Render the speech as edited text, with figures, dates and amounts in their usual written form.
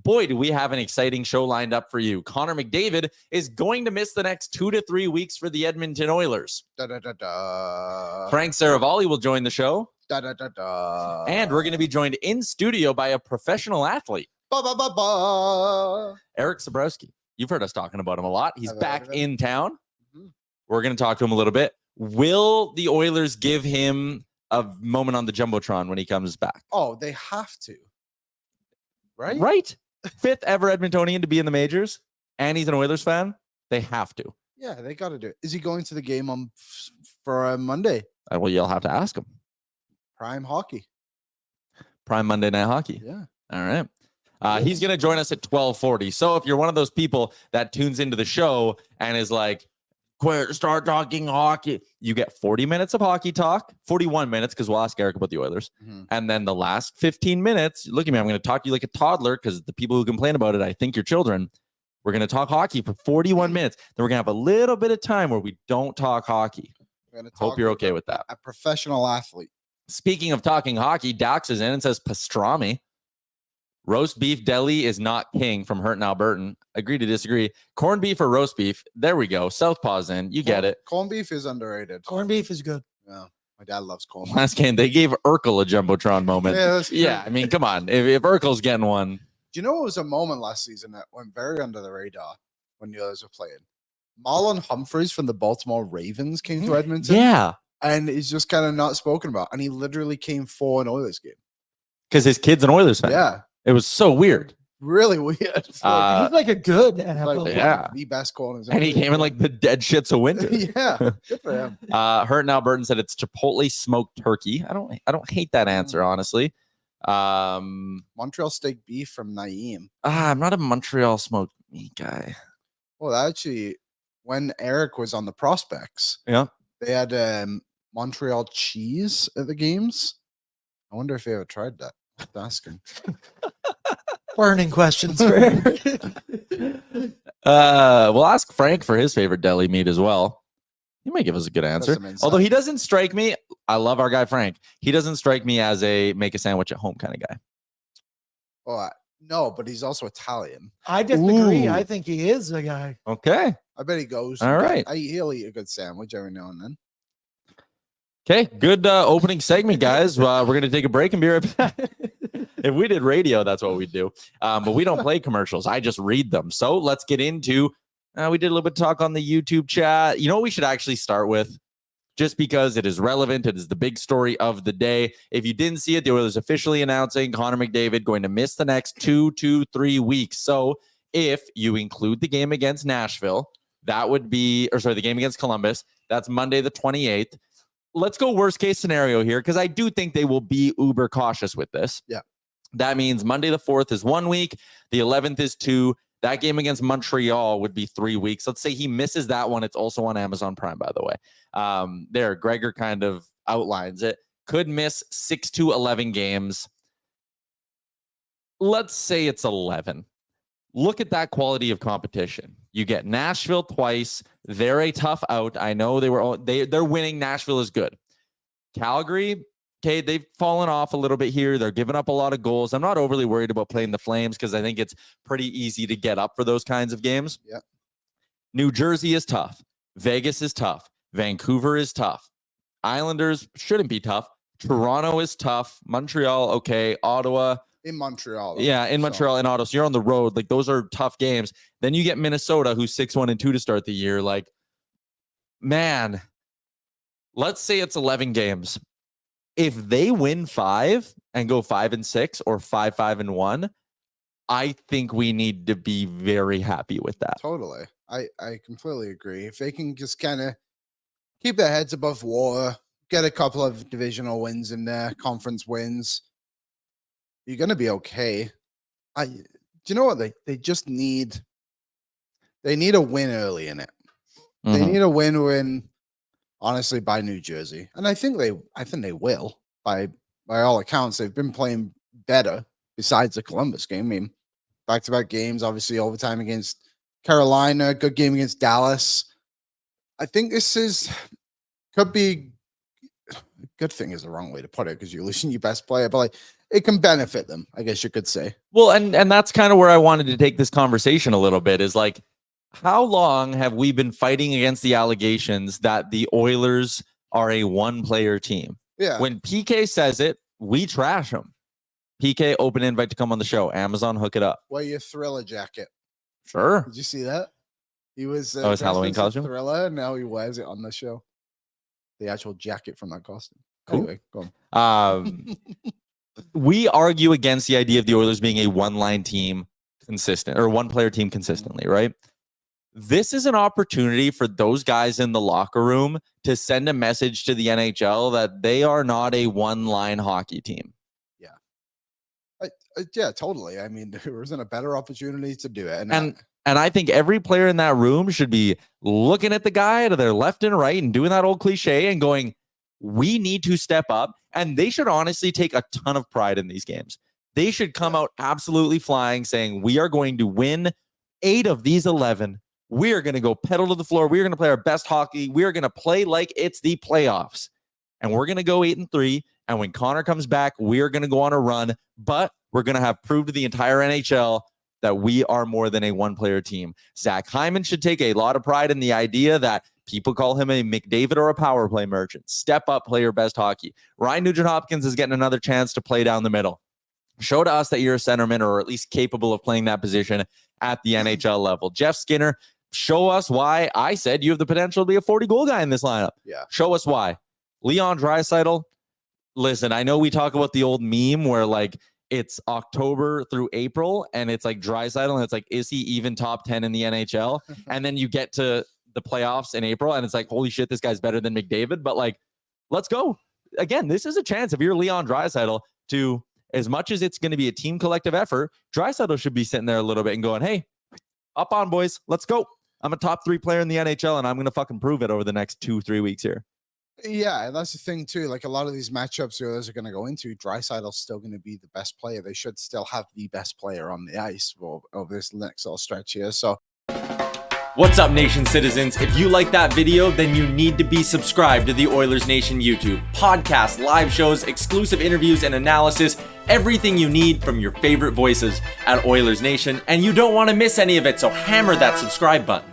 boy, do we have an exciting show lined up for you. Connor McDavid is going to miss the next 2 to 3 weeks for the Edmonton Oilers. Frank Saravalli will join the show. And we're going to be joined in studio by a professional athlete. Eric Sabrowski. You've heard us talking about him a lot. He's back in town. Mm-hmm. We're going to talk to him a little bit. Will the Oilers give him a moment on the Jumbotron when he comes back? Oh, they have to. Right? 5th ever Edmontonian to be in the majors, and he's an Oilers fan. They have to. Yeah, they got to do it. Is he going to the game for Monday? Well, you'll have to ask him. Prime hockey. Prime Monday Night Hockey. Yeah. All right. He's going to join us at 12:40. So if you're one of those people that tunes into the show and is like, start talking hockey, you get 40 minutes of hockey talk, 41 minutes, because we'll ask Eric about the Oilers. Mm-hmm. And then the last 15 minutes, look at me, I'm going to talk to you like a toddler, because the people who complain about it, I think you're children. We're going to talk hockey for 41 minutes. Then we're going to have a little bit of time where we don't talk hockey. Hope you're okay with that. A professional athlete. Speaking of talking hockey, Dax is in and says pastrami. Roast beef deli is not king from Hurtin Albertan. Agree to disagree. Corned beef or roast beef? There we go. Southpaw's in. You get it. Corned beef is underrated. Corned beef is good. Yeah. My dad loves corned beef. Last game, they gave Urkel a Jumbotron moment. Yeah, I mean, come on. If Urkel's getting one. Do you know it was a moment last season that went very under the radar when the others were playing? Marlon Humphreys from the Baltimore Ravens came to Edmonton. Yeah. And he's just kind of not spoken about. And he literally came for an Oilers game. Because his kid's an Oilers fan. Yeah. It was so weird. Really weird. He's like a good NFL. Yeah. The best corners. And he came in like the dead shits of winter. Yeah. Good for him. Hurtin Albertan said it's Chipotle smoked turkey. I don't hate that answer, honestly. Montreal steak beef from Naeem. I'm not a Montreal smoked meat guy. Well, actually, when Eric was on the Prospects, they had Montreal cheese at the games. I wonder if he ever tried that. Ask him. Burning questions for Eric. We'll ask Frank for his favorite deli meat as well. He might give us a good answer. Although he doesn't strike me. I love our guy Frank. He doesn't strike me as a make a sandwich at home kind of guy. Oh, no, but he's also Italian. I disagree. I think he is a guy. Okay. I bet he goes. All right. He'll eat a good sandwich every now and then. Okay, good opening segment, guys. We're going to take a break and be right back. If we did radio, that's what we'd do. But we don't play commercials. I just read them. So let's get into, we did a little bit of talk on the YouTube chat. You know what we should actually start with? Just because it is relevant. It is the big story of the day. If you didn't see it, the Oilers officially announcing Connor McDavid going to miss the next 2 to 3 weeks. So if you include the game against Nashville, that would be, the game against Columbus, that's Monday the 28th. Let's go worst case scenario here, because I do think they will be uber cautious with this. Yeah. That means Monday the 4th is 1 week. The 11th is 2. That game against Montreal would be 3 weeks. Let's say he misses that one. It's also on Amazon Prime, by the way. Gregor kind of outlines it. Could miss 6 to 11 games. Let's say it's 11. Look at that quality of competition. You get Nashville twice. They're a tough out. I know they're winning. Nashville is good. Calgary, okay, they've fallen off a little bit here. They're giving up a lot of goals. I'm not overly worried about playing the Flames because I think it's pretty easy to get up for those kinds of games. Yeah. New Jersey is tough. Vegas is tough. Vancouver is tough. Islanders shouldn't be tough. Toronto is tough. Montreal, okay. Ottawa. In Montreal. Yeah, in Montreal and Ottawa. So you're on the road. Like, those are tough games. Then you get Minnesota, who's 6-1-2 to start the year. Like, man, let's say it's 11 games. If they win 5 and go 5-6 or 5-5-1, I think we need to be very happy with that. Totally. I completely agree. If they can just kind of keep their heads above water, get a couple of divisional wins in there, conference wins, you're going to be okay. Do you know what? They just need a win early in it. Mm-hmm. They need a win, honestly, by New Jersey. And I think they will. By all accounts, they've been playing better besides the Columbus game. I mean, back-to-back games, obviously overtime against Carolina, good game against Dallas. I think this could be, good thing is the wrong way to put it because you're losing your best player, but like, it can benefit them, I guess you could say. Well, and that's kind of where I wanted to take this conversation a little bit, is like, how long have we been fighting against the allegations that the Oilers are a one-player team? Yeah. When PK says it, we trash him. PK, open invite to come on the show. Amazon, hook it up. Wear your Thriller jacket. Sure. Did you see that? He was his dressed Halloween as a costume? Thriller, and now he wears it on the show. The actual jacket from that costume. Cool. Anyway, go on. We argue against the idea of the Oilers being a one-line team consistent, or one-player team consistently, right? This is an opportunity for those guys in the locker room to send a message to the NHL that they are not a one-line hockey team. Yeah, totally. I mean, there isn't a better opportunity to do it. And I think every player in that room should be looking at the guy to their left and right and doing that old cliche and going, we need to step up. And they should honestly take a ton of pride in these games. They should come out absolutely flying, saying, we are going to win 8 of these 11. We are going to go pedal to the floor. We are going to play our best hockey. We are going to play like it's the playoffs. And we're going to go 8-3. And when Connor comes back, we are going to go on a run. But we're going to have proved to the entire NHL that we are more than a one-player team. Zach Hyman should take a lot of pride in the idea that people call him a McDavid or a power play merchant. Step up, play your best hockey. Ryan Nugent-Hopkins is getting another chance to play down the middle. Show to us that you're a centerman, or at least capable of playing that position at the NHL level. Jeff Skinner, show us why I said you have the potential to be a 40-goal guy in this lineup. Yeah. Show us why. Leon Draisaitl, listen, I know we talk about the old meme where like it's October through April and it's like Draisaitl and it's like, is he even top 10 in the NHL? And then you get to the playoffs in April and it's like, holy shit, this guy's better than McDavid. But like, let's go. Again, this is a chance if you're Leon Draisaitl to, as much as it's going to be a team collective effort, Draisaitl should be sitting there a little bit and going, hey, up on boys, let's go. I'm a top 3 player in the NHL and I'm going to fucking prove it over the next 2-3 weeks here. Yeah, that's the thing too. Like a lot of these matchups the others are going to go into, Draisaitl's still going to be the best player. They should still have the best player on the ice over this next little stretch here. So, what's up, Nation citizens? If you like that video, then you need to be subscribed to the Oilers Nation YouTube. Podcasts, live shows, exclusive interviews, and analysis. Everything you need from your favorite voices at Oilers Nation. And you don't want to miss any of it, so hammer that subscribe button.